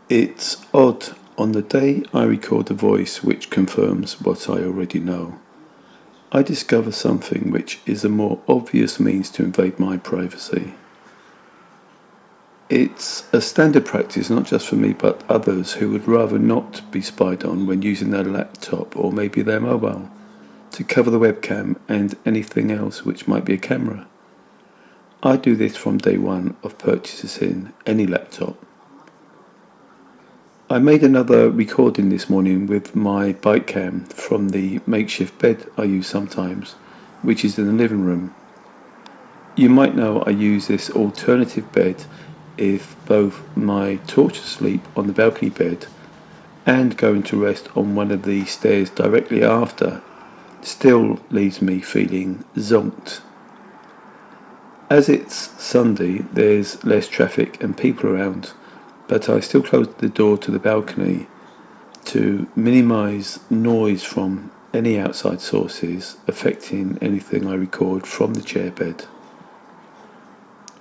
It's odd, on the day I record a voice which confirms what I already know, I discover something which is a more obvious means to invade my privacy. It's a standard practice not just for me but others who would rather not be spied on when using their laptop or maybe their mobile, to cover the webcam and anything else which might be a camera. I do this from day one of purchasing any laptop. I made another recording this morning with my bike cam from the makeshift bed I use sometimes, which is in the living room. You might know I use this alternative bed if both my torture sleep on the balcony bed and going to rest on one of the stairs directly after still leaves me feeling zonked. As it's Sunday, there's less traffic and people around, but I still close the door to the balcony to minimise noise from any outside sources affecting anything I record from the chair bed.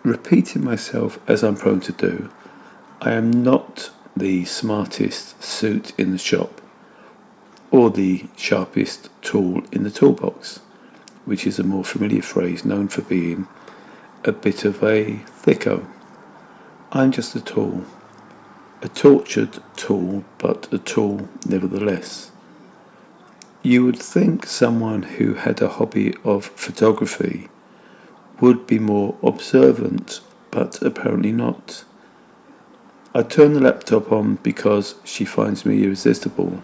Repeating myself as I'm prone to do, I am not the smartest suit in the shop or the sharpest tool in the toolbox, which is a more familiar phrase known for being a bit of a thicko. I'm just a tool. A tortured tool, but a tool nevertheless. You would think someone who had a hobby of photography would be more observant, but apparently not. I turned the laptop on because she finds me irresistible,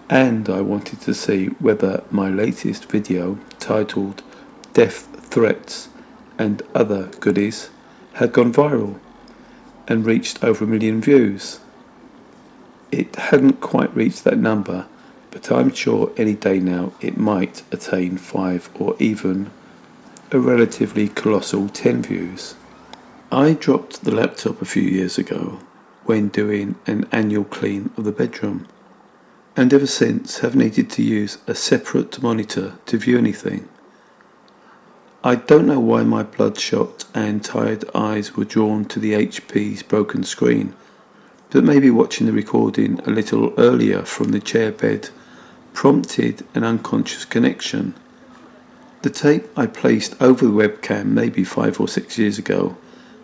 and I wanted to see whether my latest video, titled Death Threats and Other Goodies, had gone viral and reached over 1 million views. It hadn't quite reached that number, but I'm sure any day now it might attain 5 or even a relatively colossal 10 views. I dropped the laptop a few years ago when doing an annual clean of the bedroom, and ever since have needed to use a separate monitor to view anything. I don't know why my bloodshot and tired eyes were drawn to the HP's broken screen, but maybe watching the recording a little earlier from the chair bed prompted an unconscious connection. The tape I placed over the webcam maybe 5 or 6 years ago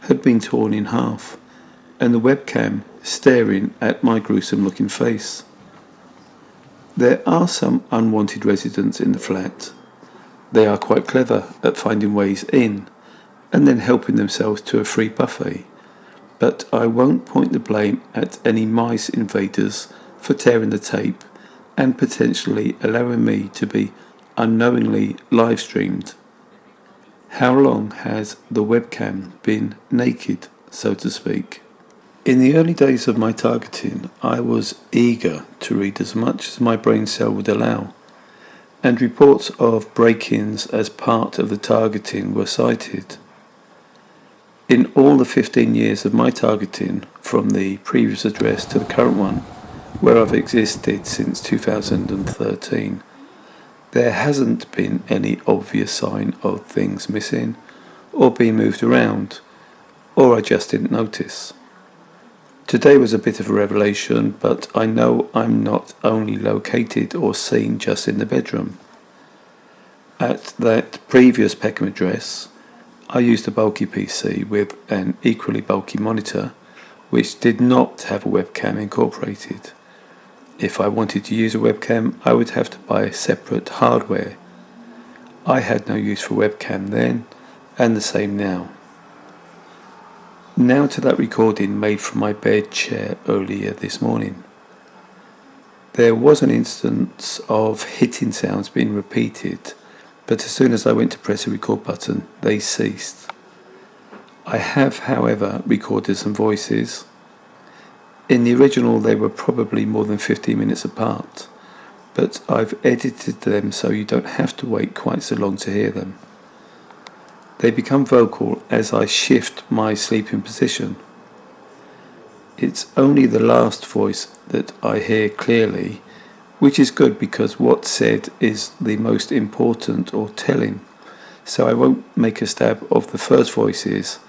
had been torn in half, and the webcam staring at my gruesome looking face. There are some unwanted residents in the flat. They are quite clever at finding ways in and then helping themselves to a free buffet, but I won't point the blame at any mice invaders for tearing the tape and potentially allowing me to be unknowingly live streamed. How long has the webcam been naked, so to speak? In the early days of my targeting, I was eager to read as much as my brain cell would allow, and reports of break-ins as part of the targeting were cited. In all the 15 years of my targeting, from the previous address to the current one, where I've existed since 2013, there hasn't been any obvious sign of things missing or being moved around, or I just didn't notice. Today was a bit of a revelation, but I know I'm not only located or seen just in the bedroom. At that previous Peckham address, I used a bulky PC with an equally bulky monitor, which did not have a webcam incorporated. If I wanted to use a webcam, I would have to buy separate hardware. I had no use for webcam then, and the same now. Now to that recording made from my bed chair earlier this morning. There was an instance of hitting sounds being repeated, but as soon as I went to press the record button, they ceased. I have, however, recorded some voices. In the original they were probably more than 15 minutes apart, but I've edited them so you don't have to wait quite so long to hear them. They become vocal as I shift my sleeping position. It's only the last voice that I hear clearly, which is good because what's said is the most important or telling, so I won't make a stab of the first voices,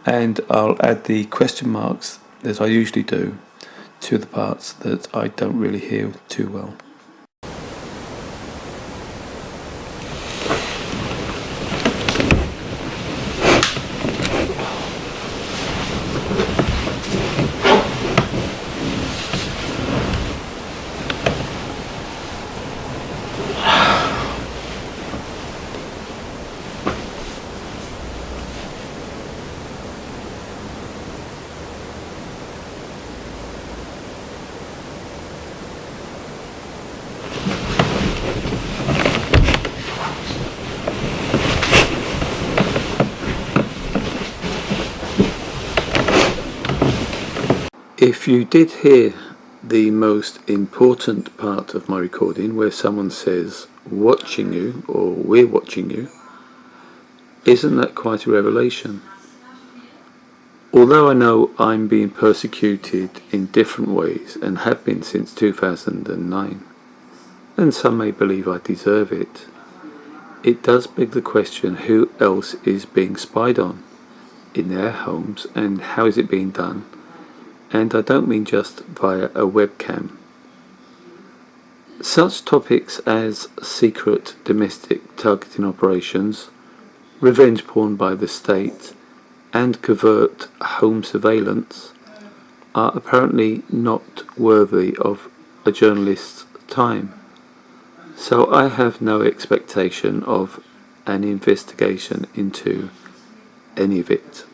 and I'll add the question marks that I usually do to the parts that I don't really hear too well. If you did hear the most important part of my recording, where someone says watching you or we're watching you, isn't that quite a revelation? Although I know I'm being persecuted in different ways and have been since 2009, and some may believe I deserve it, it does beg the question, who else is being spied on in their homes and how is it being done? And I don't mean just via a webcam. Such topics as secret domestic targeting operations, revenge porn by the state, and covert home surveillance are apparently not worthy of a journalist's time. So I have no expectation of an investigation into any of it.